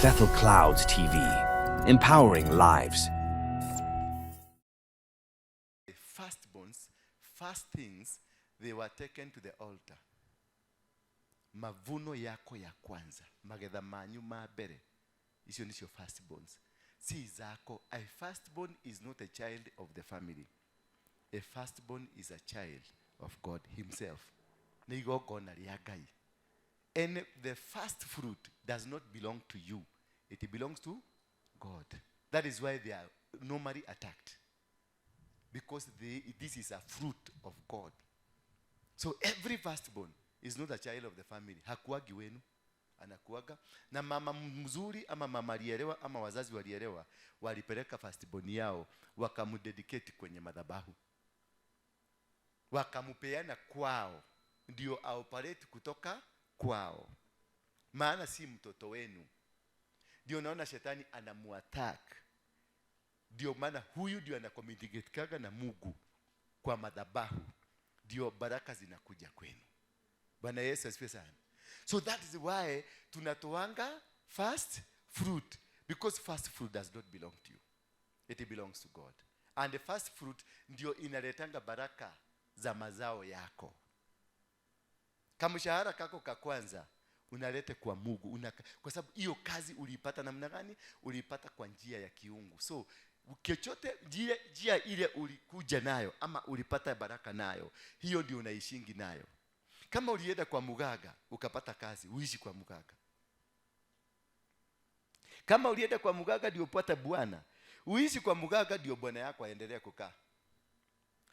Bethel Clouds TV, empowering lives. The firstborns, first things, they were taken to the altar. Mavuno yako ya kwanza, magetha manyu ma mbere, icio nicio firstborns. Si zako, a firstborn is not a child of the family. A firstborn is a child of God himself. Nĩ igongona rĩa Ngai. And the first fruit does not belong to you. It belongs to God. That is why they are normally attacked. Because this is a fruit of God. So every firstborn is not a child of the family. Hakuagi wenu, anakuaga. Na mama mzuri ama mama alielewa ama wazazi walielewa, walipeleka firstborn yao, wakamudedicate kwenye madhabahu. Wakamupeana kwao, ndio aoperate kutoka kwao. Maana si mtoto wenu. Ndio naona shetani anamuattack. Ndio maana huyu ndio anakommunicate na Mungu kwa madhabahu. Ndio baraka zinakuja kwenu. Bwana Yesu asifiwe sana. So that is why tunatoanga first fruit, because first fruit does not belong to you. It belongs to God. And the first fruit ndio inaletanga baraka za mazao yako. Kama mshahara kako ka kwanza unalete kwa Mungu, kwa sababu hiyo kazi uliipata namna gani? Uliipata kwa njia ya kiungu. So chochote njia ile ulikuja nayo ama ulipata baraka nayo, hiyo ndio unaishingi nayo. Kama ulienda kwa muganga ukapata kazi, uishi kwa muganga. Kama ulienda kwa muganga ndio upata bwana, uishi kwa muganga ndio bwana yako aendelee kukaa.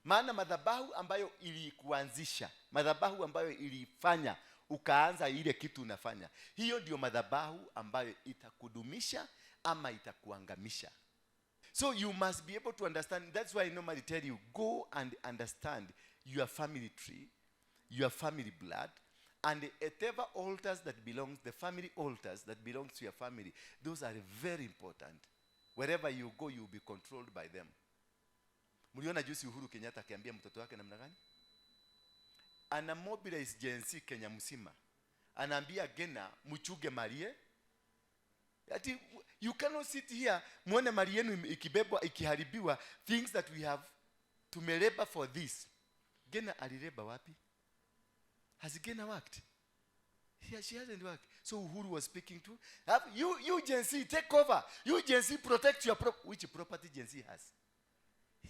Maana madhabahu ambayo ilikuanzisha, madhabahu ambayo ilifanya ukaanza ile kitu unafanya, hiyo ndio madhabahu ambayo itakudumisha ama itakuangamisha. So you must be able to understand. That's why I normally tell you, go and understand your family tree, your family blood, and whatever altars that belongs, the family altars that belongs to your family, those are very important. Wherever you go, you will be controlled by them. Mliona juzi Uhuru Kenyatta akiambia mtoto wake namna gani? Ana mobilize Gen Z Kenya mzima. Anaambia Gena mchuge Marie. Ati you cannot sit here muone mali yenu ikibebwa ikiharibiwa, things that we have tumeleba for this. Gena alileba wapi? Has Gena worked? She hasn't worked. So Uhuru was speaking to you Gen Z, take over. You Gen Z, protect your which property Gen Z has.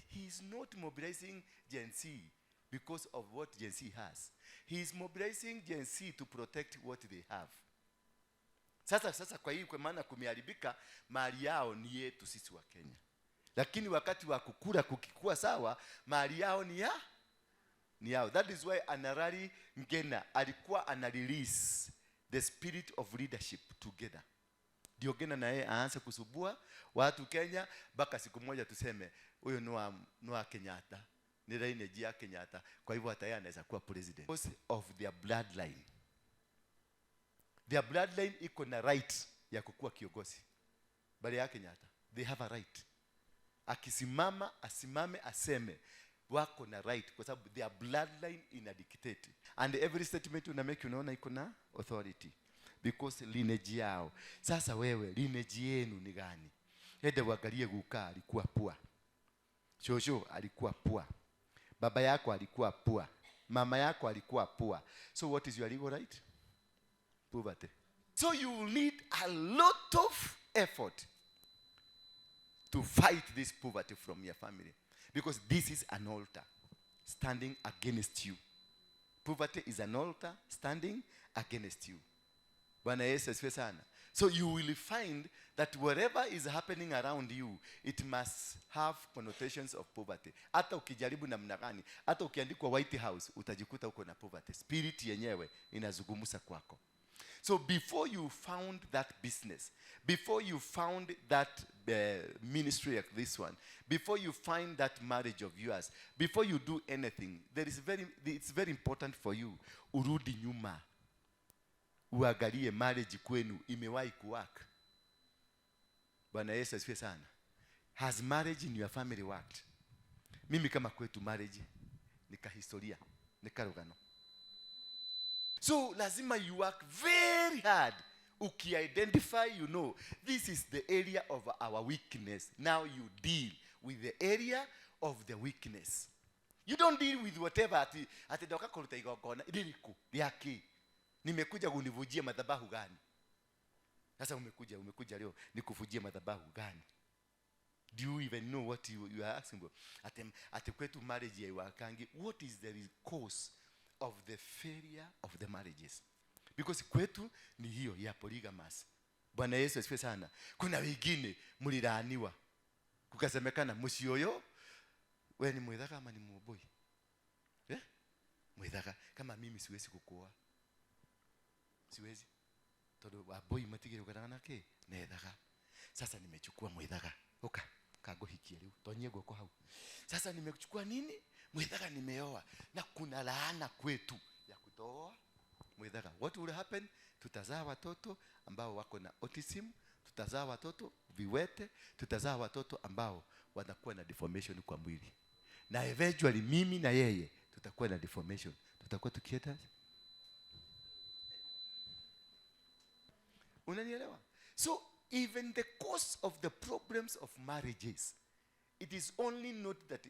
He is not mobilizing Gen Z because of what Gen Z has. He is mobilizing Gen Z to protect what they have. Sasa kwa hiyo, kwa maana kumeharibika, mali yao ni yetu sisi wa Kenya. Lakini wakati wa kukula kukikuwa sawa, mali yao ni yao. That is why Anarari Ngena alikuwa ana release the spirit of leadership together. Ndio Ngena na yeye aanze kusubua watu Kenya, baka siku moja tuseme huyo Noah Kenyatta ni lineage ya Kenyatta, kwa hivyo hata yeye anaweza kuwa president. Because of their bloodline. Their bloodline iko na right ya kukuwa kiongozi. Bali ya Kenyatta, they have a right. Akisimama, asimame, aseme, wako na right kwa sababu their bloodline ina dictate. And every statement una make unaona iko na authority because lineage yao. Sasa wewe lineage yenu ni gani? Hede wagalie guka alikuwa pua. Shosho alikuwa pua. Baba yako alikuwa pua. Mama yako alikuwa pua. So what is your legal right? Poverty. So you will need a lot of effort to fight this poverty from your family. Because this is an altar standing against you. Poverty is an altar standing against you. Bwana Yesu asifiwe sana. So you will find that whatever is happening around you, it must have connotations of poverty. Hata ukijaribu namna gani, hata ukiandikwa White House, utajikuta uko na poverty. Spirit yenyewe inazungumza kwako. So before you found that business, before you found that ministry like this one, before you find that marriage of yours, before you do anything, it's very important for you urudi nyuma. Uangalie marriage kwenu imewahi kuwork. Bwana Yesu asifiwe sana. Has marriage in your family worked? Mimi kama kwetu marriage nika historia, nika rugano. So lazima you work very hard Uki-identify, you know, this is the area of our weakness. Now you deal with the area of the weakness. You don't deal with whatever ati ndoka kuruta igongona liliku yake. Nimekuja kunivujia madhabahu gani? Sasa umekuja leo nikuvujie madhabahu gani? Do you even know what you are asking for? Ati kwetu marriage ya wakangi, what is the cause of the failure of the marriages? Because kwetu ni hiyo ya polygamous. Bwana Yesu asifiwe sana. Kuna wengine mlilaaniwa. Kukasemekana msioyo wewe ni mwithaka ama ni muboi? Mwithaka kama mimi siwezi kukuoa. Siwezi. Todo waboi matigire ukatana ke nethaka. Sasa nimechukua mwithaka. Oka kagohikia leo. Tonyego kwa hau. Sasa nimechukua nini? Mwithaka nimeoa na kuna laana kwetu ya kutoa mwithaka. What will happen? Tutazaa watoto ambao wako na autism, tutazaa watoto viwete, tutazaa watoto ambao wanakuwa na deformation kwa mwili. Na eventually mimi na yeye tutakuwa na deformation. Tutakuwa tukieta. Unanielewa? So even the cause of the problems of marriages, it is only not that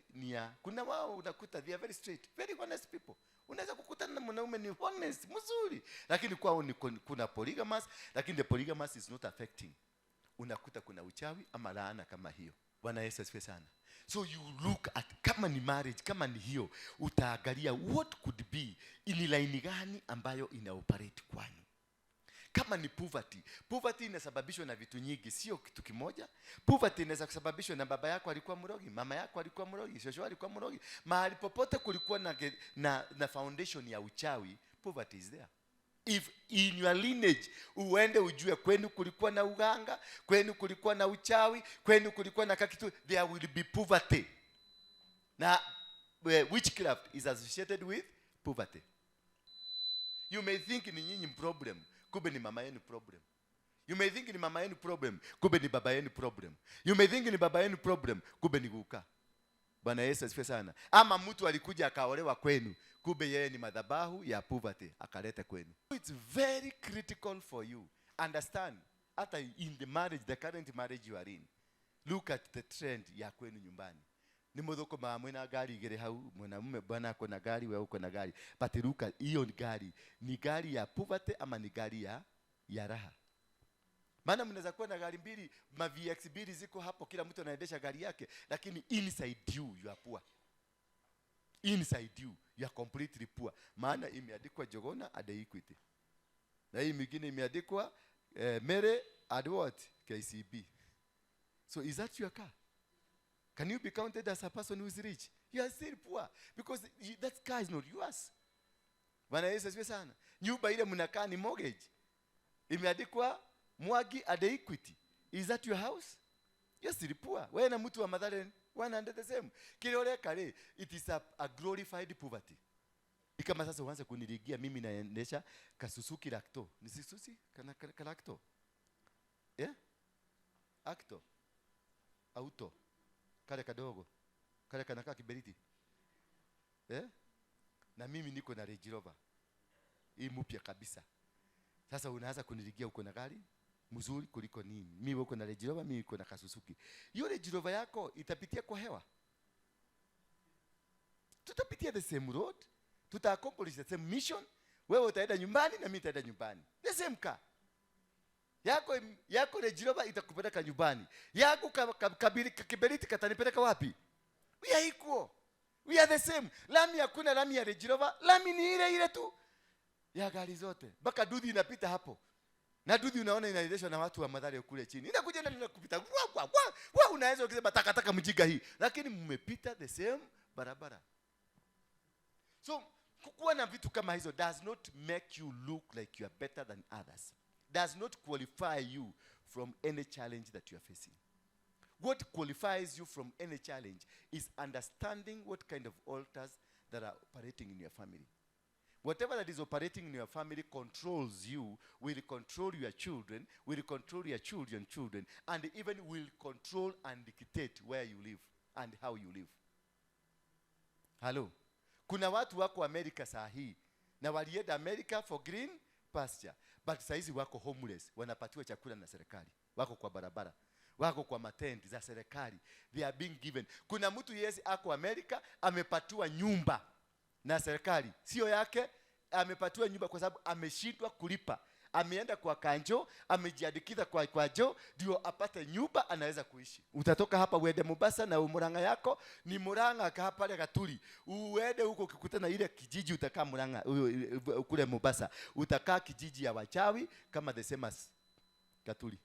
kuna wao unakuta they are very straight, very honest people. Unaweza kukutana na mwanaume ni honest, mzuri, lakini kwao ni kuna polygamous, lakini the polygamous is not affecting. Unakuta kuna uchawi ama laana kama hiyo. Bwana Yesu asifiwe sana. So you look at kama ni marriage, kama ni hiyo, utaangalia what could be ini line gani ambayo ina operate kwani. Kama ni poverty inasababishwa na vitu nyingi, sio kitu kimoja. Poverty inaweza kusababishwa na baba yako alikuwa mrogi, mama yako alikuwa mrogi, shosho alikuwa mrogi. Mahali popote kulikuwa na foundation ya uchawi, poverty is there. If in your lineage uende ujue kwenu kulikuwa na uganga, kwenu kulikuwa na uchawi, kwenu kulikuwa na kakitu, there will be poverty. Na witchcraft is associated with poverty. You may think ni nyinyi problem, kumbe ni mama yenu problem. You may think ni mama yenu problem, kumbe ni baba yenu problem. You may think ni baba yenu problem, kumbe ni guka. Bwana Yesu asifiwe sana. Ama mtu alikuja akaolewa kwenu, kumbe yeye ni madhabahu ya poverty akaleta kwenu. It's very critical for you. Understand, hata in the marriage, the current marriage you are in, look at the trend ya kwenu nyumbani. Ni mudhoko maamwe na gari igere hau, mwanamume bwana ako na gari, wewe uko na gari. But look at hiyo ni gari ya poverty ama ni gari ya raha? Maana mnaweza kuwa na gari mbili, ma VX mbili ziko hapo, kila mtu anaendesha gari yake, lakini inside you are poor. Inside you are completely poor. Maana imeandikwa Jogona at Equity. Na hii mwingine imeandikwa Mere at what? KCB. So is that your car? Can you be counted as a person who is rich? You are still poor because that car is not yours. Bwana Yesu asifiwe sana. Nyumba ile mnakaa ni mortgage. Imeandikwa Mwagi at Equity. Is that your house? You are still poor. Wewe na mtu wa Mathare 100 the same. Kile kale, it is a glorified poverty. Kama sasa uanze kuniligia mimi naendesha Suzuki Lacto. Ni Suzuki kana Lacto. Acto. Auto. Kale kadogo. Kale kanaka kiberiti. Na mimi niko na Range Rover. Hii mpya kabisa. Sasa unaanza kuniligia uko na gari mzuri kuliko nini? Mimi uko na Range Rover, mimi niko na Suzuki. Hiyo Range Rover yako itapitia kwa hewa. Tutapitia the same road. Tuta-accomplish the same mission. Wewe utaenda nyumbani na mimi nitaenda nyumbani. The same car. Yako Range Rover itakupeleka nyumbani. Yako kiberiti katanipeleka wapi? We are equal. We are the same. Lami hakuna lami ya Range Rover, lami ni ile tu ya gari zote. Baka dudhi inapita hapo. Na dudhi unaona inaendeshwa na watu wa Mathare kule chini. Inakuja na kupita. Unaweza ukisema takataka mjiga hii, lakini mmepita the same barabara. So kukuwa na vitu kama hizo does not make you look like you are better than others. Does not qualify you from any challenge that you are facing. What qualifies you from any challenge is understanding what kind of altars that are operating in your family. Whatever that is operating in your family controls you, will control your children, will control your children's children, and even will control and dictate where you live and how you live. Hello? Kuna watu wako America saa hii na walienda America for green pasture. But saizi wako homeless, wanapatiwa chakula na serikali, wako kwa barabara, wako kwa matendi za serikali, they are being given. Kuna mtu ako Amerika amepatiwa nyumba na serikali, sio yake, amepatiwa nyumba kwa sababu ameshindwa kulipa. Ameenda kwa kanjo, amejiadikiza kwa jo ndio apate nyumba anaweza kuishi. Utatoka hapa uende Mombasa na Murang'a yako ni Murang'a hapa ile Gatuli. Uende huko ukikutana ile kijiji utakaa Murang'a kule Mombasa. Utakaa kijiji ya wachawi kama the same as Gatuli.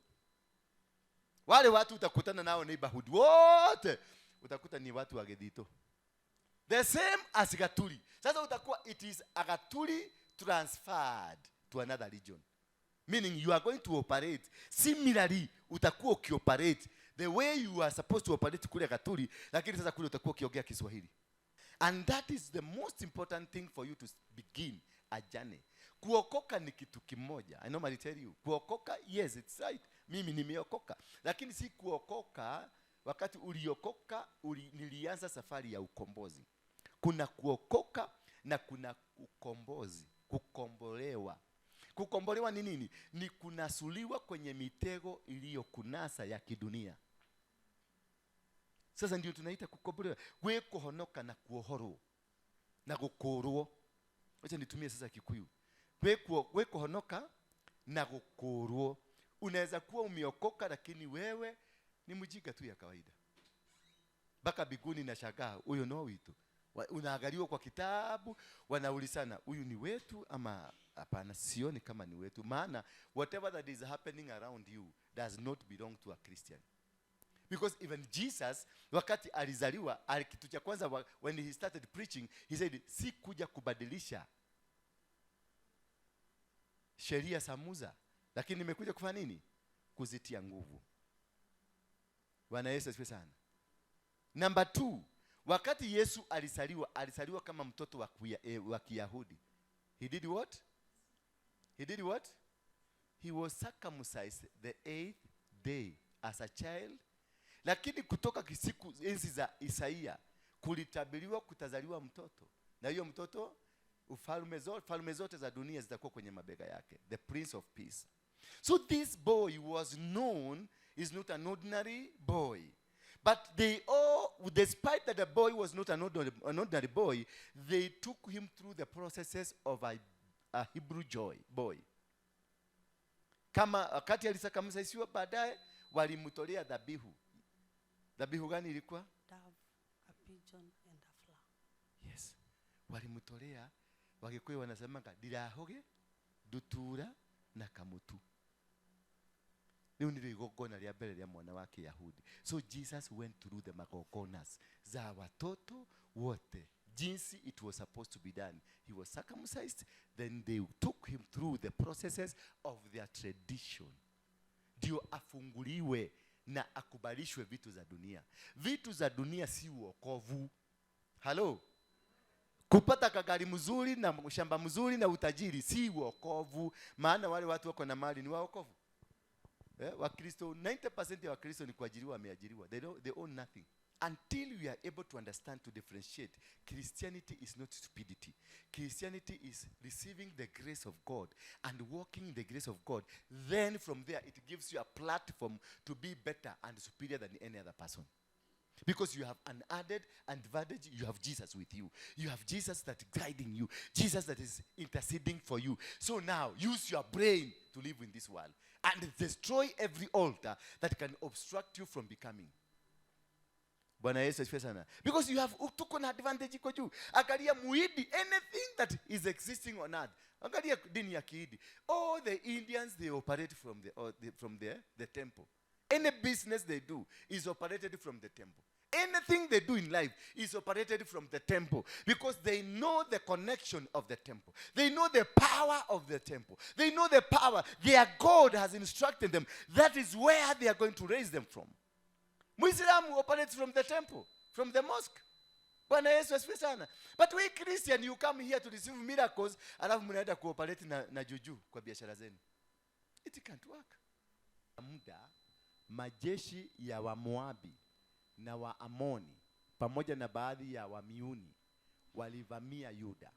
Wale watu utakutana nao neighborhood wote utakuta ni watu wa Gedito. The same as Gatuli. Sasa utakuwa it is a Gatuli transferred to another region. Meaning you are going to operate similarly, utakuwa ukioperate the way you are supposed to operate kule Gatuli, lakini sasa kule utakuwa ukiongea Kiswahili. And that is the most important thing for you to begin a journey. Kuokoka ni kitu kimoja. I normally tell you, kuokoka, yes, it's right. Mimi nimeokoka. Lakini si kuokoka, wakati uliokoka, nilianza safari ya ukombozi. Kuna kuokoka na kuna ukombozi, kukombolewa. Kukombolewa ni nini? Ni kunasuliwa kwenye mitego iliyokunasa ya kidunia. Sasa ndio tunaita kukombolewa. We kuhonoka na kuohoro na gukurwo. Wacha nitumie sasa Kikuyu. We kuhonoka na gukurwo. Unaweza kuwa umeokoka lakini wewe ni mjinga tu ya kawaida. Baka biguni na shagaa, huyo no witu. Unaangaliwa kwa kitabu, wanaulizana huyu ni wetu ama hapana. Sioni kama ni wetu, maana whatever that is happening around you does not belong to a Christian. Because even Jesus wakati alizaliwa, kitu cha kwanza when he started preaching, he said si kuja kubadilisha sheria za Musa, lakini nimekuja kufanya nini? Kuzitia nguvu. Bwana Yesu asifiwe sana. Number 2, wakati Yesu alisaliwa kama mtoto wa Kiyahudi. He did what? He did what? He was circumcised the 8th day as a child. Lakini kutoka kisiku enzi za Isaia kulitabiriwa kutazaliwa mtoto. Na hiyo mtoto falme zote za dunia zitakuwa kwenye mabega yake. The Prince of Peace. So this boy was known is not an ordinary boy. But they all, despite that the boy was not an ordinary boy, they took him through the processes of a Hebrew boy. Kama wakati alisakamsaisiwa baadaye walimtolea dhabihu. Dhabihu gani ilikuwa? Dove, a pigeon and a flower. Yes. Walimtolea, Wakikuyu wanasemanga dirahoge, dutura na kamutu. Leo ndio igogona lia mbele ya mwana wake Yahudi. So Jesus went through the magogonas za watoto wote, jinsi it was supposed to be done. He was circumcised, then they took him through the processes of their tradition. Ndio afunguliwe na akubalishwe vitu za dunia. Vitu za dunia si wokovu. Hello? Kupata kagari mzuri na shamba mzuri na utajiri si wokovu. Maana wale watu wako na mali ni wokovu. Wakristo 90% ya Wakristo ni kuajiriwa, wameajiriwa. They own nothing. Until we are able to understand, to differentiate, Christianity is not stupidity. Christianity is receiving the grace of God and walking in the grace of God. Then from there it gives you a platform to be better and superior than any other person. Because you have an added advantage, you have Jesus with you. You have Jesus that is guiding you. Jesus that is interceding for you. So now, use your brain to live in this world. And destroy every altar that can obstruct you from becoming. Bwana Yesu asifiwe sana. Because you have tuko na advantage iko juu. Angalia muhidi, anything that is existing on earth. Angalia dini ya Kihindi. All the Indians, they operate from the temple. Any business they do is operated from the temple. Anything they do in life is operated from the temple, because they know the connection of the temple. They know the power of the temple. They know the power. Their God has instructed them. That is where they are going to raise them from. Muslim operates from the temple, from the mosque. Bwana Yesu asifiwe sana. But we Christian, you come here to receive miracles, alafu mnaenda cooperate na juju kwa biashara zenu. It can't work. Muda majeshi ya Wamoabi na Waamoni pamoja na baadhi ya Wamiuni walivamia Yuda.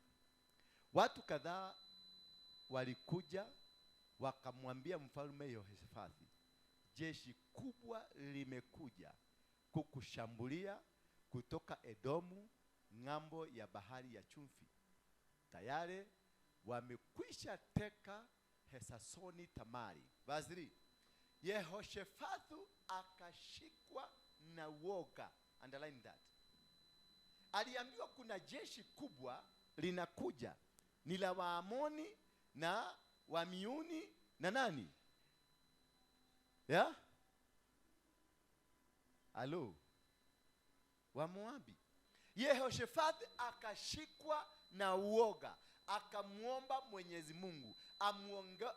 Watu kadhaa walikuja wakamwambia mfalme Yehoshafati, jeshi kubwa limekuja kukushambulia kutoka Edomu ng'ambo ya bahari ya chumvi. Tayari wamekwisha teka Hesasoni Tamari. Verse 3. Yehoshafati akashikwa na woga. Underline that. Aliambiwa kuna jeshi kubwa linakuja, ni la Waamoni na Wamiuni na nani? Halo, wa Moabi. Yehoshafati akashikwa na uoga, akamuomba Mwenyezi Mungu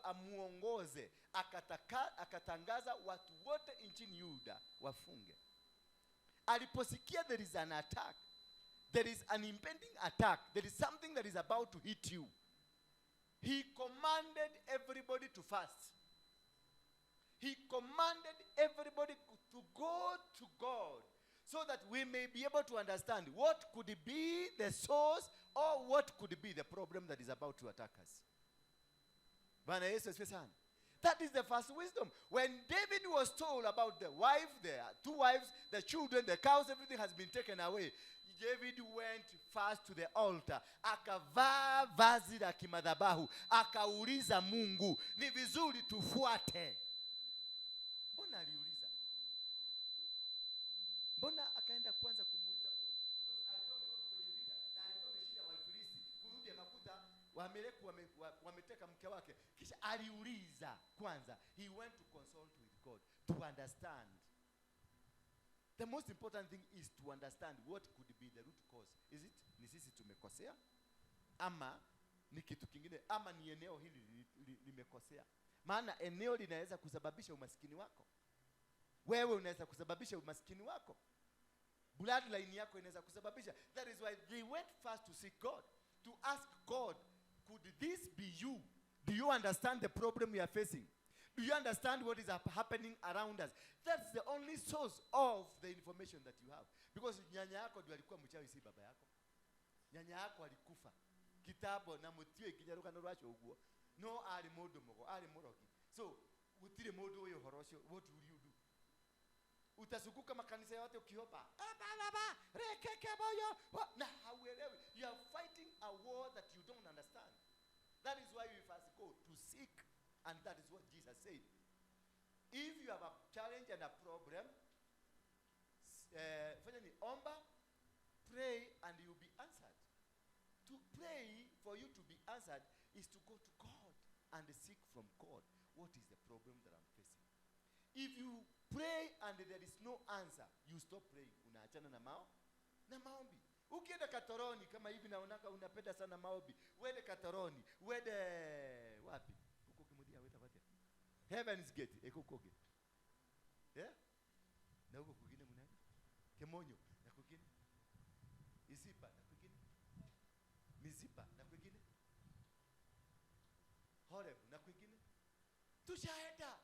amuongoze, akatangaza watu wote nchini Yuda wafunge. Aliposikia there is an attack, there is an impending attack, there is something that is about to hit you, he commanded everybody to fast. He commanded everybody to go to God, so that we may be able to understand what could be the source or what could be the problem that is about to attack us. Bwana Yesu asifiwe sana. That is the first wisdom. When David was told about the wife, the 2 wives, the children, the cows, everything has been taken away, David went first to the altar, akavaa vazi la kimadhabahu, akauliza Mungu, ni vizuri tufuate? Mbona aliuliza? Mbona akaenda kwanza kumuuliza Mungu? Because alikuwa ametoka kwenye vita na alikuwa ameshinda Wafilisti, kurudi akakuta Waamaleki wameteka mke wake. Kisha aliuliza kwanza. He went to consult with God to understand. The most important thing is to understand what could be the root cause. Is it ni sisi tumekosea, ama ni kitu kingine, ama ni eneo hili limekosea? Maana eneo linaweza kusababisha umaskini wako. Wewe unaweza kusababisha umaskini wako. Bloodline yako inaweza kusababisha. That is why they went first to seek God, to ask God, could this be you? Do you understand the problem you are facing? Do you understand what is happening around us? That's the only source of the information that you have. Because nyanya yako ndio alikuwa mchawi, si baba yako. Nyanya yako alikufa kitabo na mutio ikinyaruka no rwacho uguo no ali modo mogo ali morogi. So utire modo uyo horosho, what will you do? Utasukuka makanisa yote ukiomba baba rekeke boyo na hauelewi. You are fighting a war that you don't understand. That is why we first go to seek, and that is what Jesus said. If you have a challenge and a problem, fanya ni omba, pray, and you will be answered. To pray for you to be answered is to go to God and seek from God, what is the problem that I'm facing. If you pray and there is no answer, you stop praying. Unaachana na maombi. Ukienda Katoroni kama hivi, naonaka unapenda sana maombi, wende Katoroni, wende wapi? Huko kimudia wenda wapi? Heaven's Gate ekokoge. Na huko kugine mnaenda Kemonyo na kugine Isipa na kugine Mizipa na kugine Horeb na kugine. Tushaenda.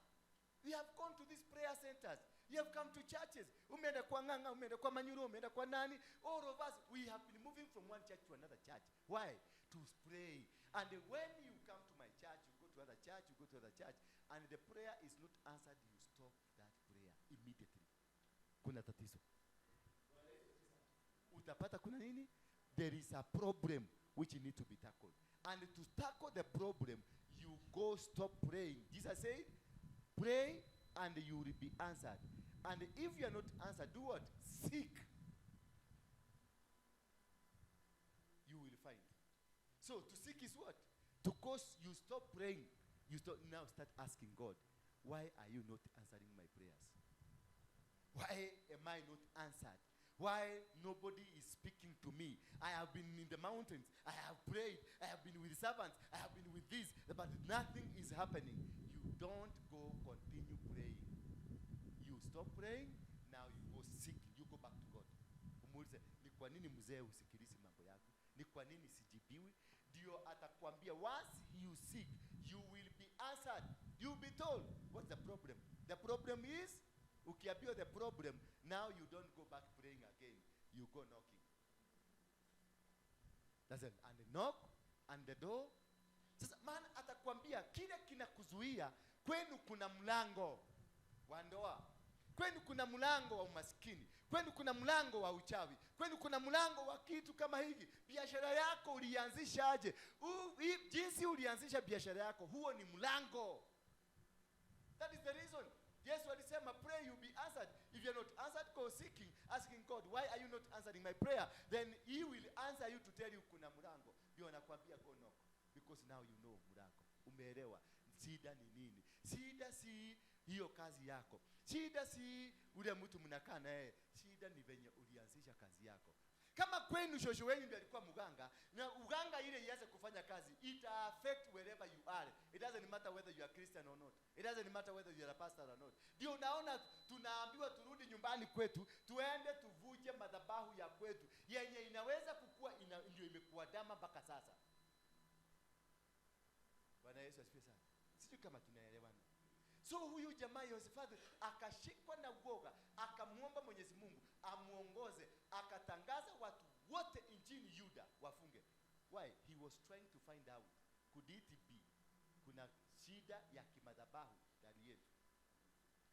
We have gone to these prayer centers. We have come to churches. Umeenda kwa Nganga, umeenda kwa Manyuru, umeenda kwa nani? All of us, we have been moving from one church to another church. Why? To pray. And when you come to my church, you go to other church, you go to other church, and the prayer is not answered, you stop that prayer immediately. Kuna tatizo. Utapata kuna nini? There is a problem which need to be tackled. And to tackle the problem, you go stop praying. Jesus said, pray and you will be answered. And if you are not answered, do what? Seek. You will find. So to seek is what? To cause you stop praying. You now start asking God, why are you not answering my prayers? Why am I not answered? Why nobody is speaking to me? I have been in the mountains. I have prayed. I have been with servants. I have been with this. But nothing is happening. You don't go continue praying. You stop praying. Now you go seek. You go back to God. Umuulize, ni kwa nini mzee usikilizi mambo yako? Ni kwa nini sijibiwi? Dio atakwambia, once you seek, you will be answered. You will be told, what's the problem? The problem is, ukiambiwa the problem, now you don't go back praying again. You go knocking. That's it. And the knock, and the door. Sasa maana nakwambia kile kinakuzuia, kwenu kuna mlango wa ndoa, kwenu kuna mlango wa umaskini, kwenu kuna mlango wa uchawi, kwenu kuna mlango wa kitu kama hiki. Biashara yako ulianzishaje? Jinsi ulianzisha biashara yako, huo ni mlango. That is the reason Yesu alisema pray you be answered. If you are not answered, go seeking, asking God, why are you not answering my prayer? Then he will answer you to tell you kuna mlango. Ndio anakuambia go knock, because now you know mlango. Umeelewa shida ni nini? Shida si hiyo kazi yako, shida si ule mtu mnakaa naye, shida ni venye ulianzisha kazi yako. Kama kwenu shosho wenu ndiye alikuwa mganga, na uganga ile ianze kufanya kazi, it affect wherever you are. It doesn't matter whether you are Christian or not. It doesn't matter whether you are a pastor or not. Ndio unaona tunaambiwa turudi nyumbani kwetu, tuende tuvuje madhabahu ya kwetu yenye inaweza kukua ndio imekuwa dama mpaka sasa. Bwana Yesu asifiwe sana. Sijui kama tunaelewana. So huyu jamaa Yehoshafati akashikwa na uoga, akamuomba Mwenyezi Mungu amuongoze, akatangaza watu wote nchini Yuda wafunge. Why? He was trying to find out, could it be kuna shida ya kimadhabahu ndani yetu?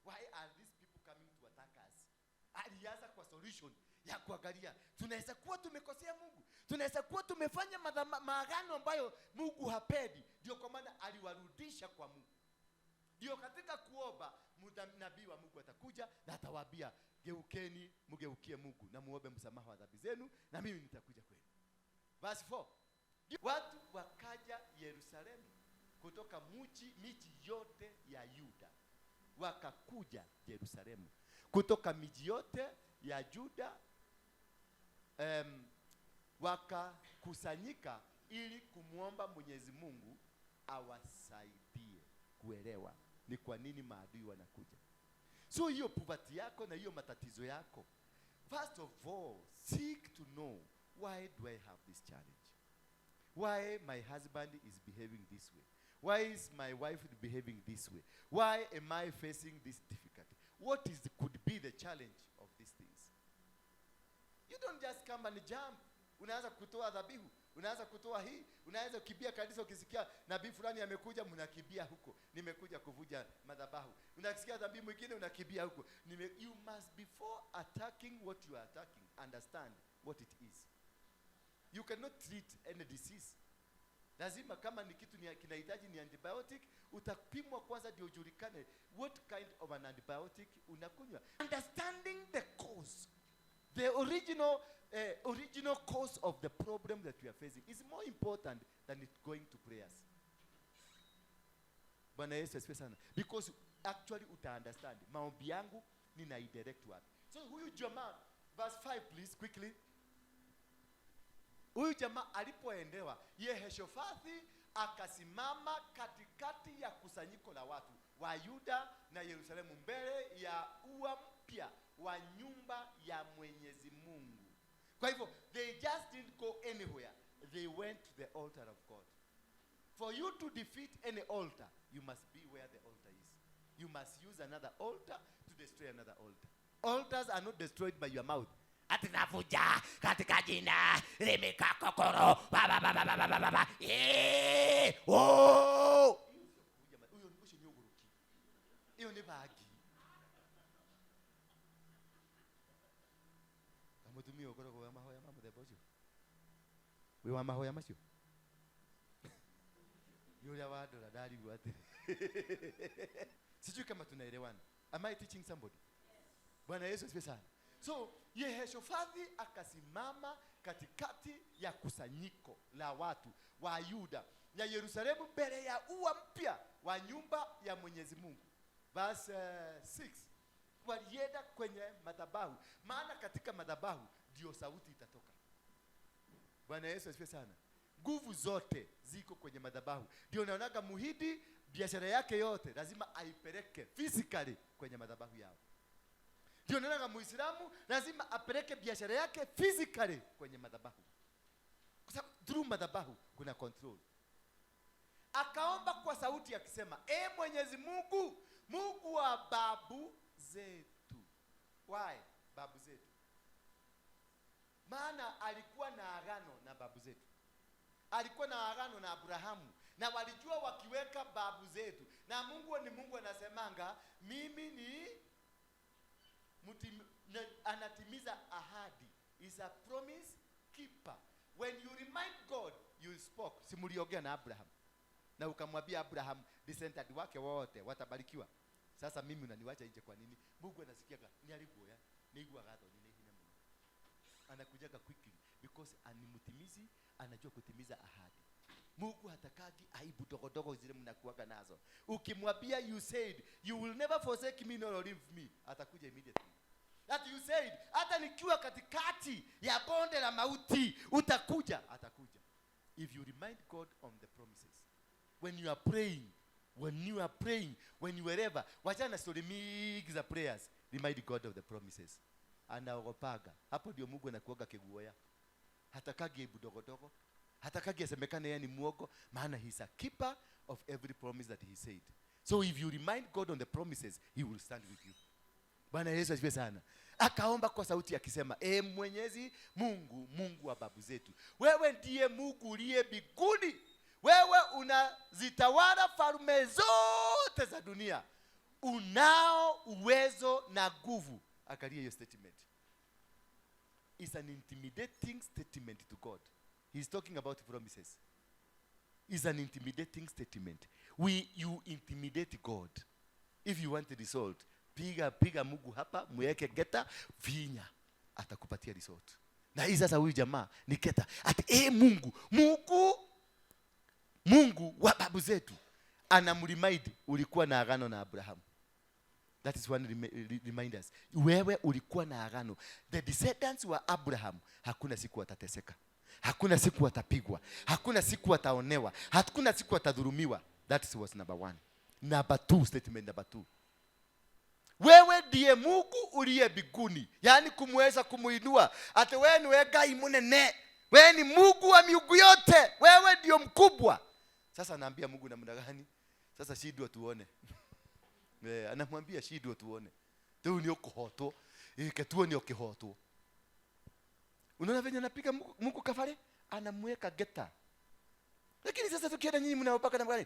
Why are these people coming to attack us? Alianza kwa solution ya kuangalia, tunaweza kuwa tumekosea Mungu, tunaweza kuwa tumefanya maagano ambayo Mungu hapendi. Ndio kwa maana aliwarudisha kwa Mungu. Ndio katika kuomba nabii wa Mungu atakuja na atawaambia, geukeni mgeukie Mungu na muombe msamaha wa dhambi zenu na mimi nitakuja kwenu. Verse 4. Watu wakaja Yerusalemu kutoka miji yote ya Yuda. Wakakuja Yerusalemu kutoka miji yote ya Juda, wakakusanyika ili kumuomba Mwenyezi Mungu awasaidie kuelewa ni kwa nini maadui wanakuja. So hiyo poverty yako na hiyo matatizo yako, first of all, seek to know, why do I have this challenge? Why my husband is behaving this way? Why is my wife behaving this way? Why am I facing this difficulty? What could be the challenge of these things? You don't just come and jump. Unaanza kutoa dhabihu, unaanza kutoa hii, unaanza kukimbia kanisa ukisikia nabii fulani amekuja, mnakimbia huko. Nimekuja kuvuja madhabahu. Unasikia dhabihu mwingine unakimbia huko. You must, before attacking what you are attacking, understand what it is. You cannot treat any disease. Lazima kama ni kitu kinahitaji ni antibiotic, utapimwa kwanza ndio ujulikane what kind of an antibiotic unakunywa. Understanding the cause, the original cause of the problem that we are facing is more important than it going to prayers. Bwana Yesu asifiwe sana. Because actually uta-understand maombi yangu ninaidirect wapi. So huyu jamaa, verse 5 please quickly. Huyu jamaa alipoendewa, Yehoshafati akasimama katikati ya kusanyiko la watu wa Yuda na Yerusalemu, mbele ya ua mpya wa nyumba ya Mwenyezi Mungu. Kwa hivyo they just didn't go anywhere, they went to the altar of God. For you to defeat any altar, you must be where the altar is. You must use another altar to destroy another altar. Altars are not destroyed by your mouth. Atinavuja katika jina limeka kokoro baba baba baba baba huyo ni ushonyogoroki, hiyo ni bagi kama tumio kokoro kwa mahoya mama de bojo wewe mahoya masio yule wado la dali wote. Sijui kama tunaelewana. Am I teaching somebody? Bwana Yesu asifiwe sana. So Yehoshafati akasimama katikati ya kusanyiko la watu wa Yuda na Yerusalemu, mbele ya ua mpya wa nyumba ya Mwenyezi Mungu. Verse 6. Walienda kwenye madhabahu, maana katika madhabahu ndio sauti itatoka. Bwana Yesu asifiwe sana. Nguvu zote ziko kwenye madhabahu. Ndio naonaga muhidi biashara yake yote lazima aipeleke physically kwenye madhabahu yao. Ndio naonaga Muislamu lazima apeleke biashara yake physically kwenye madhabahu. Kwa sababu through madhabahu kuna control. Akaomba kwa sauti akisema, Mwenyezi Mungu, Mungu wa babu zetu. Why babu zetu? Maana alikuwa na agano na babu zetu. Alikuwa na agano na Abrahamu, na walijua wakiweka babu zetu, na Mungu ni Mungu anasemanga mimi ni anatimiza ahadi, is a promise keeper. When you remind God, you spoke. Simuliongea na Abraham na ukamwambia Abraham descendant wake wote watabarikiwa. Sasa mimi unaniwacha nje kwa nini? Mungu anasikia ni alikuwa niigwa gato ni hinya Mungu. Anakujaga quickly because animutimizi, anajua kutimiza ahadi. Mungu hatakagi aibu dogodogo zile mnakuaga nazo. Ukimwambia you said you will never forsake me nor leave me, atakuja immediately. That you said hata nikiwa katikati ya bonde la mauti utakuja, atakuja. If you remind God on the promises, when you are praying, when you wherever, wachana story mingi za prayers, remind God of the promises. Anaogopaga. Hapo ndio Mungu anakuaga kiguoya. Hatakagi aibu dogodogo. Hatakagi asemekane yeye ni muogo, maana he is a keeper of every promise that he said. So if you remind God on the promises, he will stand with you. Bwana Yesu asifiwe sana. Akaomba kwa sauti akisema, Mwenyezi Mungu, Mungu wa babu zetu, wewe ndiye Mungu uliye mbinguni. Wewe unazitawala falme zote za dunia. Unao uwezo na nguvu. Angalia hiyo statement. It's an intimidating statement to God. He's talking about promises. It's an intimidating statement. You intimidate God. If you want the result, piga Mungu hapa, mweke geta, vinya, atakupatia result. Na hii sasa huyu jamaa ni geta. Ati Mungu wa babu zetu anamremind ulikuwa na agano na Abraham. That is one reminders. Wewe ulikuwa na agano. The descendants wa Abraham hakuna siku watateseka. Hakuna siku watapigwa. Hakuna siku wataonewa. Hakuna siku watadhulumiwa. That was number 1. Number 2, statement number 2. Wewe ndiye Mungu uliye mbinguni. Yaani kumweza kumuinua. Ati wewe ni Ngai munene. Wewe ni Mungu wa miungu yote. Wewe ndio mkubwa. Sasa naambia Mungu namna gani? Sasa shidwa tuone. Anamwambia shidwa tuone. Tu ni ukohoto. Ketuo ni ukihoto. Unaona venye anapiga Mungu kafare? Anamweka geta. Lakini sasa tukienda nyinyi mnaopaka namna gani?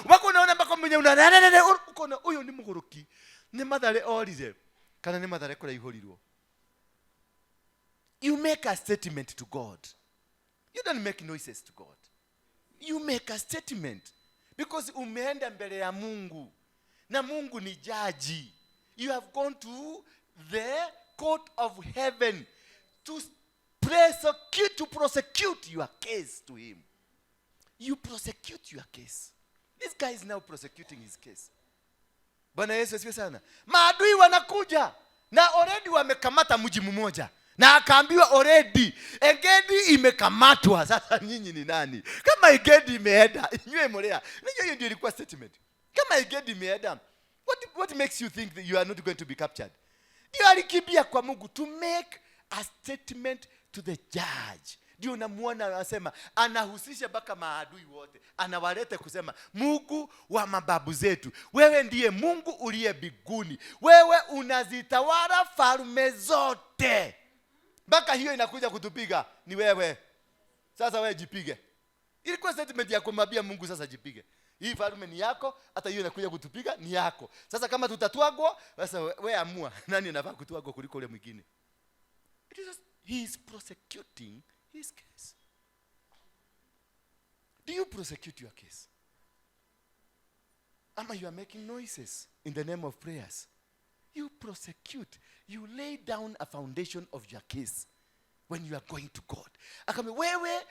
Wako unaona mpaka mwenye unaona huyo ni mugoroki. Ni madhare orize. Kana ni madhare kula ihorirwo. You make a statement to God. You don't make noises to God. You make a statement because umeenda mbele ya Mungu. Na Mungu ni jaji. You have gone to the court of heaven to prosecute your case to him. You prosecute your case. This guy is now prosecuting his case. Bwana Yesu asifiwe sana. Maadui wanakuja na already wamekamata mji mmoja. Na akaambiwa already Engedi imekamatwa. Sasa nyinyi ni nani? Kama Engedi imeenda, nywe molea. Hiyo ndio ilikuwa statement. Kama Engedi imeenda, what makes you think that you are not going to be captured? Ndio alikimbia kwa Mungu to make a statement to the judge. Ndio namuona anasema anahusisha mpaka maadui wote. Anawaleta kusema Mungu wa mababu zetu, wewe ndiye Mungu uliye mbinguni. Wewe unazitawala falme zote. Mpaka hiyo inakuja kutupiga ni wewe. Sasa wewe jipige. Ilikuwa statement ya kumwambia Mungu sasa jipige. Hii falme ni yako, hata hiyo inakuja kutupiga ni yako. Sasa kama tutatwagwa, sasa wewe amua nani anafaa kutwagwa kuliko yule mwingine. He is prosecuting his case. Do you prosecute your case? Ama you are making noises in the name of prayers? You prosecute. You lay down a foundation of your case when you are going to God. Akame wewe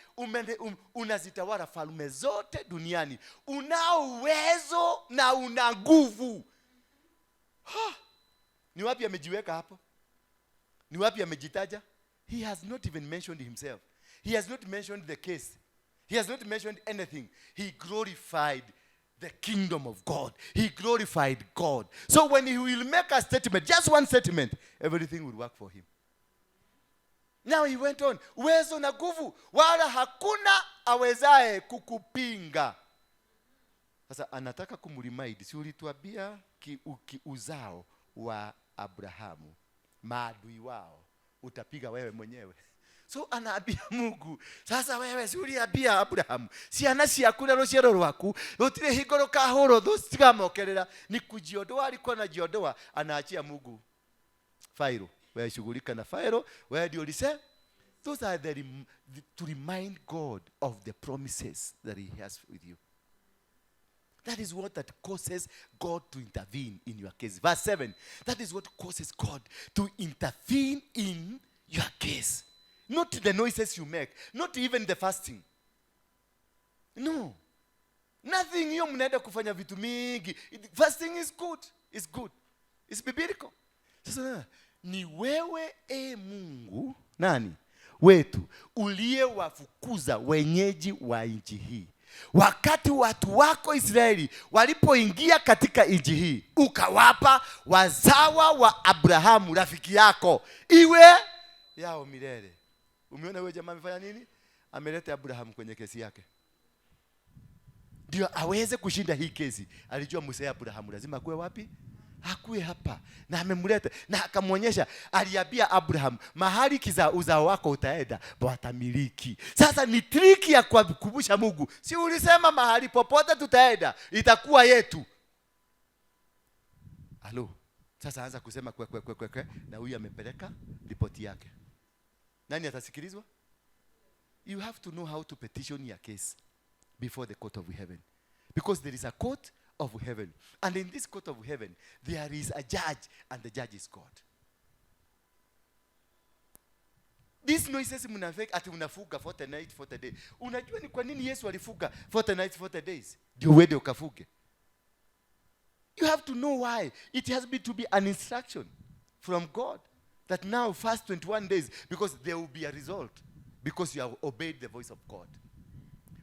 unazitawala falme zote duniani. Una uwezo na una nguvu. Ni wapi amejiweka hapo? Ni wapi amejitaja? He has not even mentioned himself. He has not mentioned the case. He has not mentioned anything. He glorified the kingdom of God. He glorified God. So when he will make a statement, just one statement, everything will work for him. Now he went on. Uwezo na nguvu, wala hakuna awezaye kukupinga. Sasa anataka kumremind, si ulituambia uzao wa Abrahamu, maadui wao utapiga wewe mwenyewe. So anaambia Mungu, sasa wewe si uliambia Abraham, ciana ciaku na ruciaro rwaku rutire hingo rukahurwo thu citigamokerera. Ni kujiondoa, alikuwa anajiondoa, anaachia Mungu failo. Wewe shughulika na failo, wewe ndio ulise. Those are to remind God of the promises that he has with you. That is what that causes God to intervene in your case. Verse 7. That is what causes God to intervene in your case. Not the noises you make. Not even the fasting. No. Nothing. Hiyo mnaenda kufanya vitu mingi. Fasting is good. It's good. It's biblical. Sasa ni wewe Mungu nani wetu uliyewafukuza wenyeji wa nchi hii. Wakati watu wako Israeli walipoingia katika nchi hii, ukawapa wazawa wa Abrahamu rafiki yako iwe yao milele. Umeona wewe jamaa amefanya nini? Ameleta Abrahamu kwenye kesi yake. Ndio aweze kushinda hii kesi. Alijua Musa ya Abrahamu lazima akuwe wapi? Hakuwe hapa. Na amemleta na akamwonyesha, aliambia Abraham, mahali uzao wako utaenda watamiliki. Sasa ni triki ya kukumbusha Mungu, si ulisema mahali popote tutaenda itakuwa yetu? Halo. Sasa anza kusema kwe na huyu amepeleka ripoti yake. Nani atasikilizwa? You have to know how to petition your case before the court of heaven. Because there is a court of heaven. And in this court of heaven, there is a judge, and the judge is God. These noises mnafake ati unafuga 40 nights 40 days. Unajua ni kwa nini Yesu alifuga 40 nights 40 days? Ndio uende ukafuge. You have to know why. It has been to be an instruction from God that now fast 21 days because there will be a result because you have obeyed the voice of God.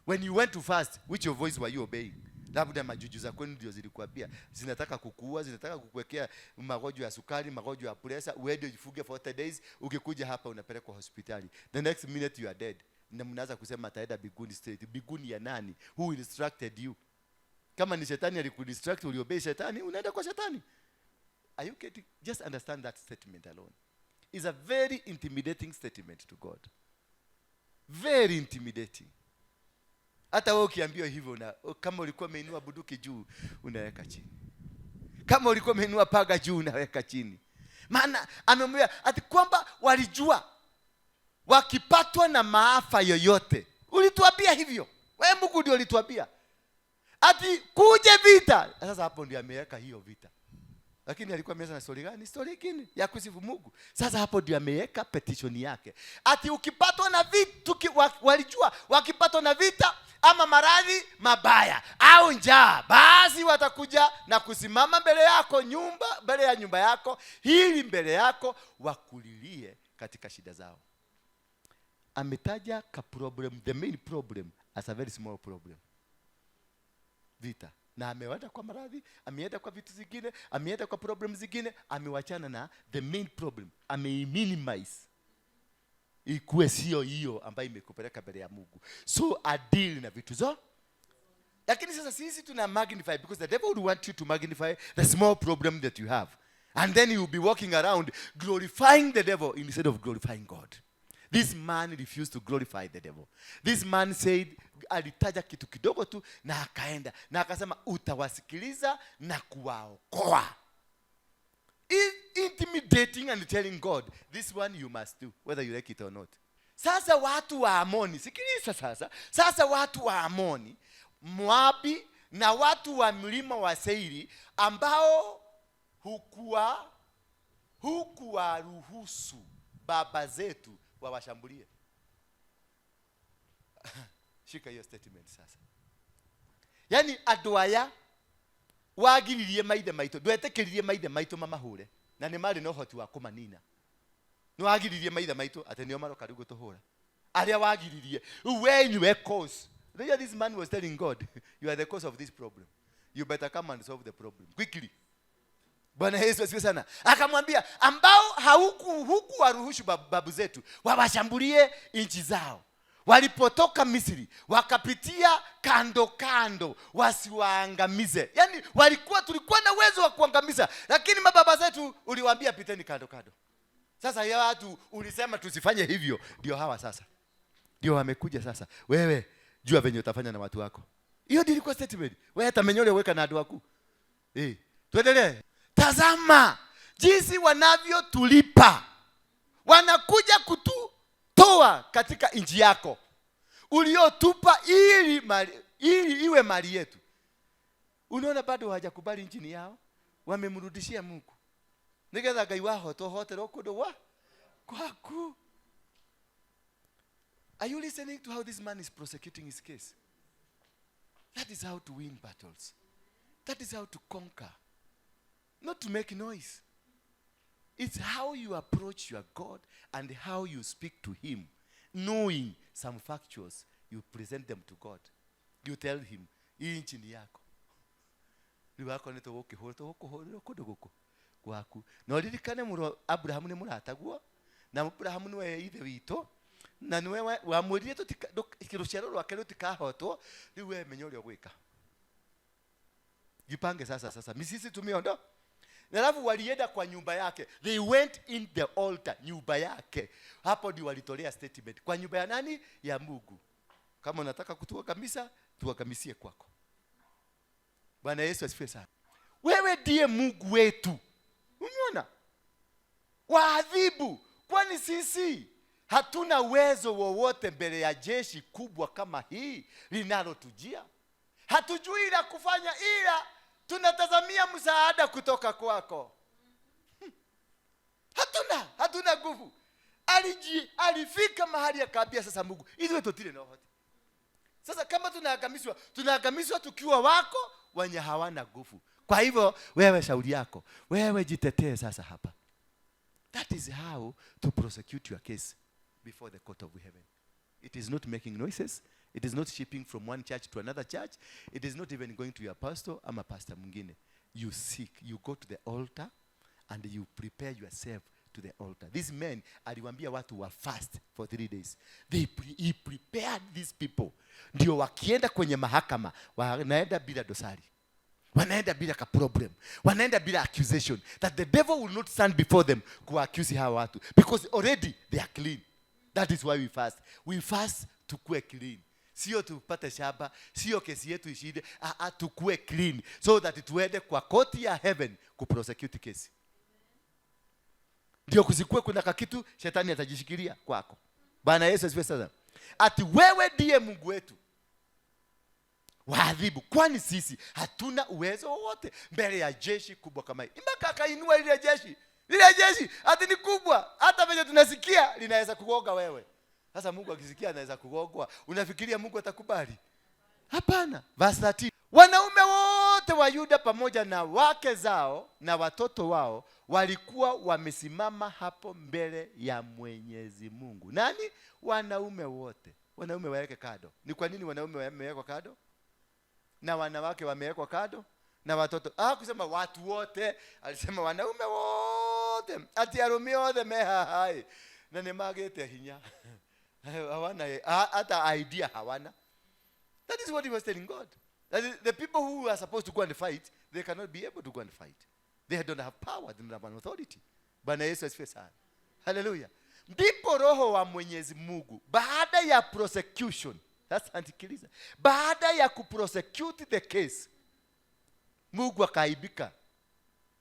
When you went to fast, which your voice were you obeying? Labda majuju za kwenu ndio zilikuambia zinataka kukuua, zinataka kukuwekea magonjwa ya sukari, magonjwa ya pressure, uende ujifuge 40 days, ukikuja hapa unapelekwa hospitali. The next minute you are dead. Na mnaanza kusema ataenda biguni straight. Biguni ya nani? Who instructed you? Kama ni shetani alikudistract, uliobey shetani, unaenda kwa shetani. Are you getting? Just understand that statement alone. It's a very intimidating statement to God. Very intimidating. Hata wewe ukiambiwa hivyo, na kama ulikuwa umeinua bunduki juu unaweka chini. Kama ulikuwa umeinua paga juu unaweka chini. Maana amemwambia ati kwamba walijua wakipatwa na maafa yoyote. Ulituambia hivyo. Wewe Mungu ndio ulituambia. Ati kuje vita. Sasa hapo ndio ameweka hiyo vita. Lakini alikuwa ameanza na story gani? Story nyingine ya kusifu Mungu. Sasa hapo ndio ameweka petition yake. Ati ukipatwa na vita, walijua wakipatwa na vita ama maradhi mabaya au njaa, basi watakuja na kusimama mbele yako mbele ya nyumba yako, hili mbele yako wakulilie katika shida zao. Ametaja ka problem, the main problem as a very small problem. Vita. Na ameenda kwa maradhi, ameenda kwa vitu zingine, ameenda kwa problem zingine, amewachana na the main problem. Ame-minimize. Ikuwe sio hiyo ambayo imekupeleka mbele ya Mungu. So adili na vitu zo. Lakini sasa sisi tuna magnify because the devil would want you to magnify the small problem that you have. And then you will be walking around glorifying the devil instead of glorifying God. This man refused to glorify the devil. This man said, alitaja kitu kidogo tu na akaenda na akasema utawasikiliza na kuwaokoa. Intimidating and telling God, this one you must do whether you like it or not. Sasa watu wa Amoni, sikiliza sasa. Sasa watu wa Amoni, Moabi na watu wa mlima wa Seiri ambao hukuwaruhusu baba zetu wawashambulie. Shika hiyo statement sasa. Yani adwaya wagiririe maithe maito, ndwetekeririe maithe maito mamahure na ne mari no hoti wa kumanina. No wagiririe maithe maito ate nio maroka rigo tuhura. Aria wagiririe when you were cause. This man was telling God, you are the cause of this problem. You better come and solve the problem quickly. Bwana Yesu asifiwe sana. Akamwambia ambao hukuwaruhusu babu zetu wawashambulie nchi zao. Walipotoka Misri wakapitia kando kando wasiwaangamize. Yani tulikuwa na uwezo wa kuangamiza, lakini mababa zetu uliwaambia piteni kando kando. Sasa ya watu ulisema tusifanye hivyo, ndio hawa sasa. Ndio wamekuja sasa. Wewe jua venye utafanya na watu wako. Hiyo ndio ilikuwa statement. Wewe hata menyole weka na adui wako. Tuendelee. Tazama jinsi wanavyotulipa. Wanakuja kututoa katika nchi yako uliotupa ili iwe mali yetu. Unaona bado hawajakubali nchi yao, wamemrudishia Mungu. Nigetha Ngai waho tohotero kundu wa kwaku. Are you listening to how this man is prosecuting his case? That is how to win battles. That is how to conquer. Not to make noise. It's how you approach your God and how you speak to him. Knowing some factuals, you present them to God. You tell him, hii nchi ni yako. Ni wako nito woke hoto kundu guku gwaku. No ririkane muro Abraham ni murataguo, na Abraham niwe ithe wito, na niwe wamwirire tukiruciaro rwake rutikahotwo, riu we menyo rio gwika. Jipange sasa misisi tumiondo. Na alafu walienda kwa nyumba yake. They went in the altar, nyumba yake. Hapo ndio walitolea statement. Kwa nyumba ya nani? Ya Mungu. Kama unataka kutuangamiza, tuangamizie kwako. Bwana Yesu asifiwe sana. Wewe ndiye Mungu wetu. Umeona? Waadhibu. Kwani sisi hatuna uwezo wowote mbele ya jeshi kubwa kama hii linalotujia? Hatujui la kufanya, ila tunatazamia msaada kutoka kwako. Hatuna nguvu. Alifika mahali akaambia sasa Mungu, hizo tutile na wote. Sasa kama tunaangamizwa tukiwa wako wenye hawana nguvu. Kwa hivyo wewe shauri yako, wewe jitetee sasa hapa. That is how to prosecute your case before the court of heaven. It is not making noises. It is not shipping from one church to another church. It is not even going to your pastor ama pastor mwingine. You seek, you go to the altar and you prepare yourself to the altar. These men, aliwaambia watu wa fast for 3 days. He prepared these people. Ndio wakienda kwenye mahakama, wanaenda bila dosari. Wanaenda bila ka problem. Wanaenda bila accusation. That the devil will not stand before them kuaccuse hawa watu. Because already they are clean. That is why we fast. We fast tukue clean. Sio tupate shaba, sio kesi yetu ishinde, tukue clean. So that tuende kwa koti ya heaven kuprosecute kesi. Ndio kusikue kuna kakitu shetani atajishikilia kwako. Bwana Yesu asifiwe sana. Ati wewe ndiye Mungu wetu. Waadhibu. Kwani sisi hatuna uwezo wowote mbele ya jeshi kubwa kama hii. Mpaka akainua ile jeshi. Ile jeshi ati ni kubwa. Hata vile tunasikia linaweza kugonga wewe. Sasa Mungu akisikia anaweza kugongwa. Unafikiria Mungu atakubali? Hapana. Verse 13. Wanaume wote wa Yuda pamoja na wake zao na watoto wao walikuwa wamesimama hapo mbele ya Mwenyezi Mungu. Nani? Wanaume wote. Wanaume waweke kado. Ni kwa nini wanaume wamewekwa kado? Na wanawake wamewekwa kado? Na watoto. Kusema watu wote, alisema wanaume wote. Ati arume wote meha hai. Na nemagete hinya. Hawana hata idea hawana. That is what he was telling God. That is, the people who are supposed to go and fight, they cannot be able to go and fight. They don't have power, they don't have an authority. Bwana Yesu asifiwe sana. Hallelujah. Ndipo roho wa Mwenyezi Mungu baada ya prosecution, that's antikiliza. Baada ya kuprosecute the case, Mungu akaibika.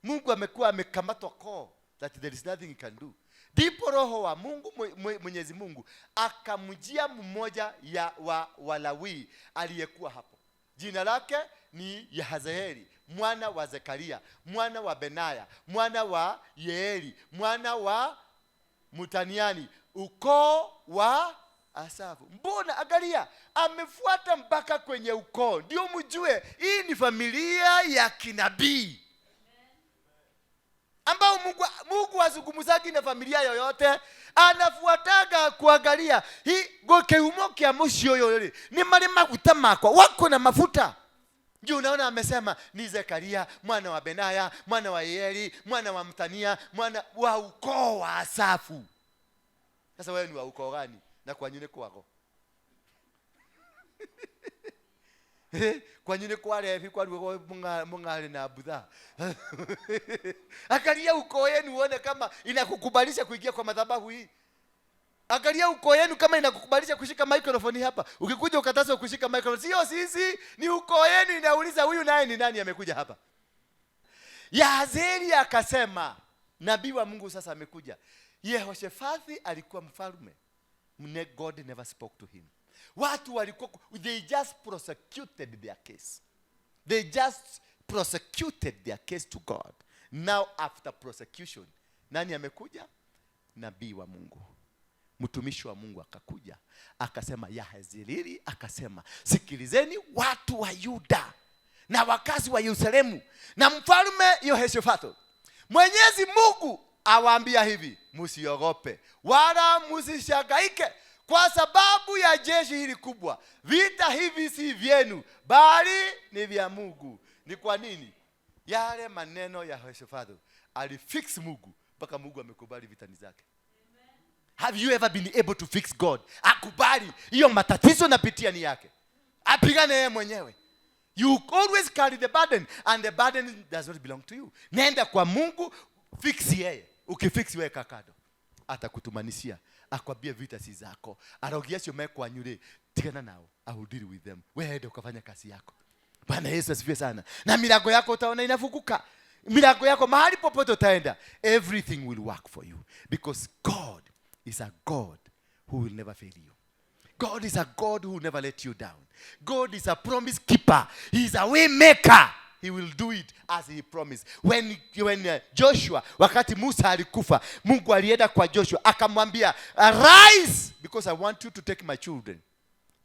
Mungu amekuwa amekamatwa koo that there is nothing he can do. Ndipo roho wa Mungu Mwenyezi Mungu akamjia mmoja ya Walawi aliyekuwa hapo. Jina lake ni Yahazieli, mwana wa Zekaria, mwana wa Benaya, mwana wa Yeeli, mwana wa Mutaniani, ukoo wa Asafu. Mbona angalia, amefuata mpaka kwenye ukoo. Ndio mjue hii ni familia ya kinabii. Ambao Mungu azungumzagi na familia yoyote, anafuataga kuangalia hii gokeumo kia mucio yoyori ni mali mafuta makwa wako na mafuta. Ndio unaona amesema ni Zekaria, mwana wa Benaya, mwana wa Yeeli, mwana wa Mtania, mwana wa ukoo wa Asafu. Sasa wewe ni wa ukoo gani? Na kwa nini kwako? Kwa nini kwale hivi kwa mungale na Budha? Angalia ukoo yenu uone kama inakukubalisha kuingia kwa madhabahu hii. Angalia ukoo yenu kama inakukubalisha kushika microphone hapa. Ukikuja ukatazwa kushika microphone, sio sisi, ni ukoo yenu inauliza huyu naye ni nani amekuja hapa. Yahzeli akasema, nabii wa Mungu sasa amekuja. Yehoshafati alikuwa mfalme. God never spoke to him. Watu walikuwa, they just prosecuted their case. They just prosecuted their case to God. Now after prosecution, nani amekuja? Nabii wa Mungu. Mtumishi wa Mungu akakuja. Akasema, Yahzeli akasema, sikilizeni watu wa Yuda na wakazi wa Yerusalemu na mfalme Yehoshafati. Mwenyezi Mungu awaambia hivi, msiogope wala msishangaike kwa sababu ya jeshi hili kubwa. Vita hivi si vyenu bali ni vya Mungu. Ni kwa nini? Yale maneno ya Yehoshafati alifix Mungu mpaka Mungu amekubali vitani zake. Have you ever been able to fix God? Akubali hiyo matatizo napitia ni yake, apigane yeye mwenyewe. You always carry the burden and the burden does not belong to you. Nenda kwa Mungu, fix yeye. Ukifix wewe kakado, atakutumanishia, akwambia vita si zako. Arogiacho mekwa nyure, tigana nao, I will deal with them. Wewe ndio ukafanya kazi yako. Bwana Yesu asifiwe sana. Na milango yako utaona inafunguka. Milango yako mahali popote utaenda, everything will work for you because God is a God who will never fail you. God is a God who will never let you down. God is a promise keeper. He is a way maker. He will do it as he promised. When Joshua, wakati Musa alikufa, Mungu alienda kwa Joshua akamwambia, arise because I want you to take my children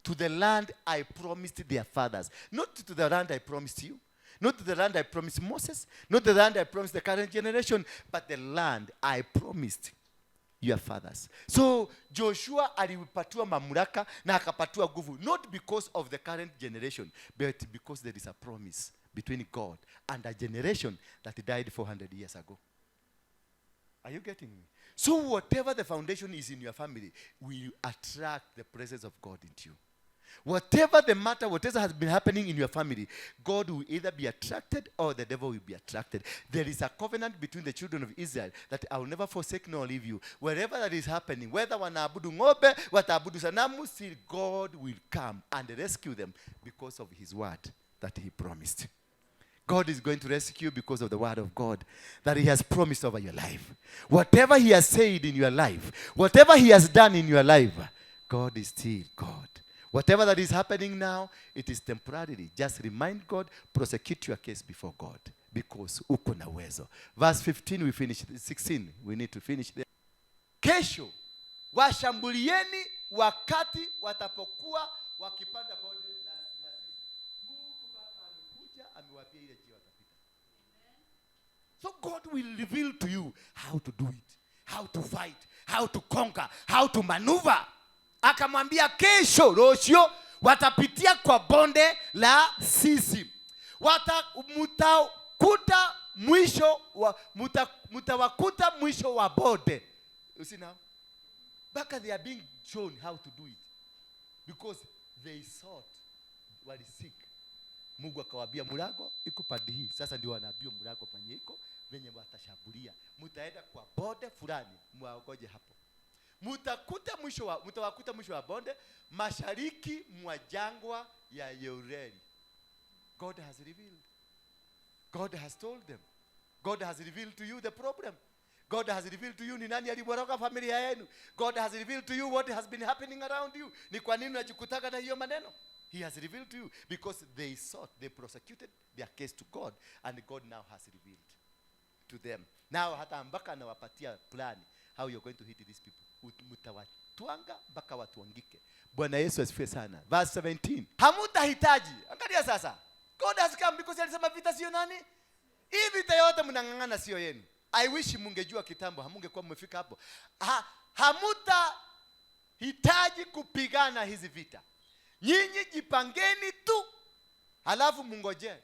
to the land I promised their fathers. Not to the land I promised you. Not to the land I promised Moses. Not to the land I promised the current generation. But the land I promised your fathers. So Joshua alipatiwa mamlaka na akapatiwa nguvu, not because of the current generation, but because there is a promise between God and a generation that died 400 years ago. Are you getting me? So whatever the foundation is in your family will attract the presence of God into you. Whatever the matter, whatever has been happening in your family, God will either be attracted or the devil will be attracted. There is a covenant between the children of Israel that I will never forsake nor leave you. Wherever that is happening, whether wanaabudu ng'ombe, wataabudu sanamu, still God will come and rescue them because of his word that he promised. God is going to rescue you because of the word of God that he has promised over your life. Whatever he has said in your life, whatever he has done in your life, God is still God. Whatever that is happening now, it is temporary. Just remind God, prosecute your case before God because uko na uwezo. Verse 15 we finish, 16 we need to finish there. Kesho washambulieni wakati watapokuwa wakipanda bonde la Mungu baba amekuja amewaambia ile njia watapita. So God will reveal to you how to do it, how to fight, how to conquer, how to maneuver. Akamwambia kesho rosho watapitia kwa bonde la Sisi. Mutawakuta mwisho wa bonde. You see now? Baka they are being shown how to do it. Because they sought, walisik. Mungu akawaambia mlango iko pande hii. Sasa ndio wanaambiwa mlango penye iko venye watashambulia. Mtaenda kwa bonde fulani, muagoje hapo. Mutawakuta mwisho wa bonde mashariki mwa jangwa ya Yerueli. God has revealed. God has told them. God has revealed to you the problem. God has revealed to you ni nani aliboroka familia yenu. God has revealed to you what has been happening around you. Ni kwa nini unajikutaka na hiyo maneno? He has revealed to you because they sought, they prosecuted their case to God and God now has revealed to them. Now hata mpaka anawapatia plan how you're going to hit these people. Mtawatwanga mpaka watuangike. Bwana Yesu asifiwe sana. Verse 17. Hamutahitaji. Angalia sasa. God has come because alisema vita sio nani? Hii vita yote mnangangana sio yenu. I wish mungejua kitambo hamungekuwa mmefika hapo. Hamutahitaji kupigana hizi vita. Nyinyi jipangeni tu. Halafu mungoje.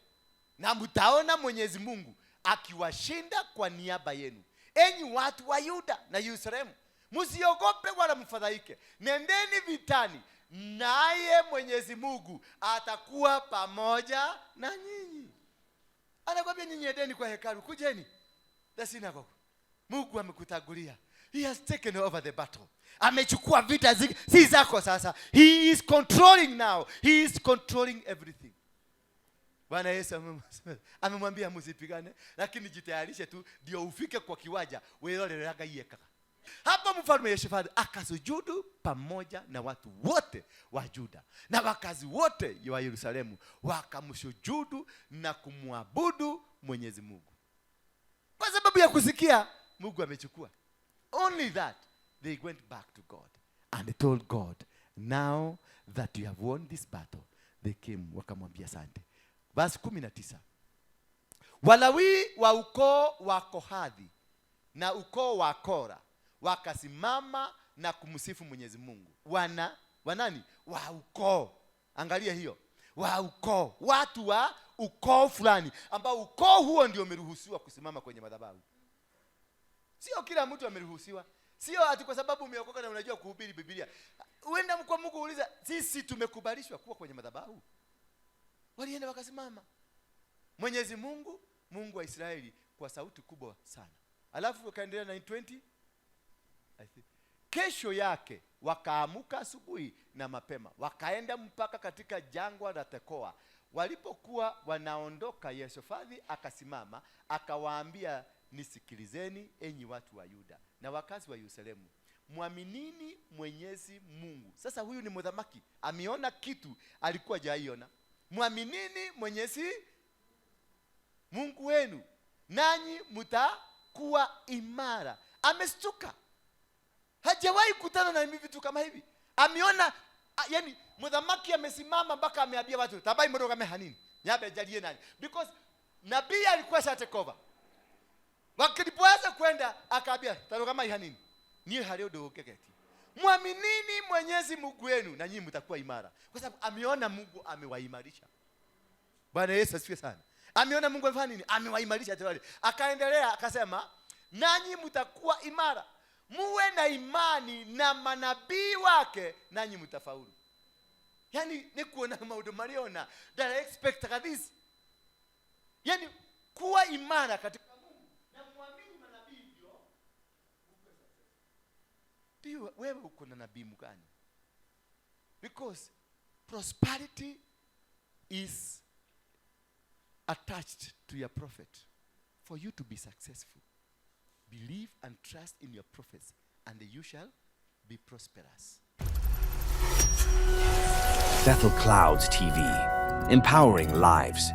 Na mtaona Mwenyezi Mungu akiwashinda kwa niaba yenu. Enyi watu wa Yuda na Yerusalemu, msiogope wala mfadhaike. Nendeni vitani naye Mwenyezi Mungu atakuwa pamoja na nyinyi. Anakwambia nyinyi endeni kwa hekalu, kujeni the synagogue. Mungu amekutangulia. He has taken over the battle. Amechukua vita si zako sasa. He is controlling now. He is controlling everything. Bwana Yesu amemwambia msipigane, lakini jitayarishe tu ndio ufike kwa kiwanja weoleleraga yeka. Hapo mfalme Yehoshafati akasujudu pamoja na watu wote wa Yuda na wakazi wote wa Yerusalemu, wakamsujudu na kumwabudu Mwenyezi Mungu. Kwa sababu ya kusikia Mungu amechukua. Only that they went back to God and they told God, now that you have won this battle. They came, wakamwambia asante. Verse 19. Walawi wa ukoo wa Kohathi na ukoo wa Kora wakasimama na kumsifu Mwenyezi Mungu. Wanani? Wa ukoo. Angalia hiyo. Wa ukoo. Watu wa ukoo fulani ambao ukoo huo ndio umeruhusiwa kusimama kwenye madhabahu. Sio kila mtu ameruhusiwa. Sio ati kwa sababu umeokoka na unajua kuhubiri Biblia. Uenda kwa Mungu uuliza, sisi tumekubalishwa kuwa kwenye madhabahu? Walienda wakasimama. Mwenyezi Mungu, Mungu wa Israeli, kwa sauti kubwa sana. Alafu wakaendelea na 20. Kesho yake wakaamuka asubuhi na mapema, wakaenda mpaka katika jangwa la Tekoa. Walipokuwa wanaondoka, Yehoshafati akasimama akawaambia, nisikilizeni enyi watu wa Yuda na wakazi wa Yerusalemu, muaminini Mwenyezi Mungu. Sasa huyu ni mdhamaki, ameona kitu alikuwa hajaiona. Muaminini Mwenyezi Mungu wenu nanyi mtakuwa imara. Amestuka, hajawahi kutana na vitu kama hivi. Ameona, yani mdhamaki amesimama mpaka ameambia watu tabai mdogo kama hanini nyabe jalie nani, because nabii alikuwa shatekova. Wakilipoanza kwenda akaambia tano kama hanini niye halio dogo keketi, muaminini Mwenyezi Mungu wenu na nyinyi mtakuwa imara, kwa sababu ameona Mungu amewaimarisha. Bwana Yesu asifiwe sana. Ameona Mungu amefanya nini? Amewaimarisha tayari. Akaendelea akasema, nanyi mtakuwa imara, muwe na imani na manabii wake, nanyi mtafaulu. Yani ni kuona maudo mariona that I expect this. Yani kuwa imara katika Mungu na muamini manabii ndio. Ndio wewe uko na nabii mgani? Because prosperity is attached to your prophet. For you to be successful, believe and trust in your prophets, and you shall be prosperous. Bethel Clouds TV, empowering lives.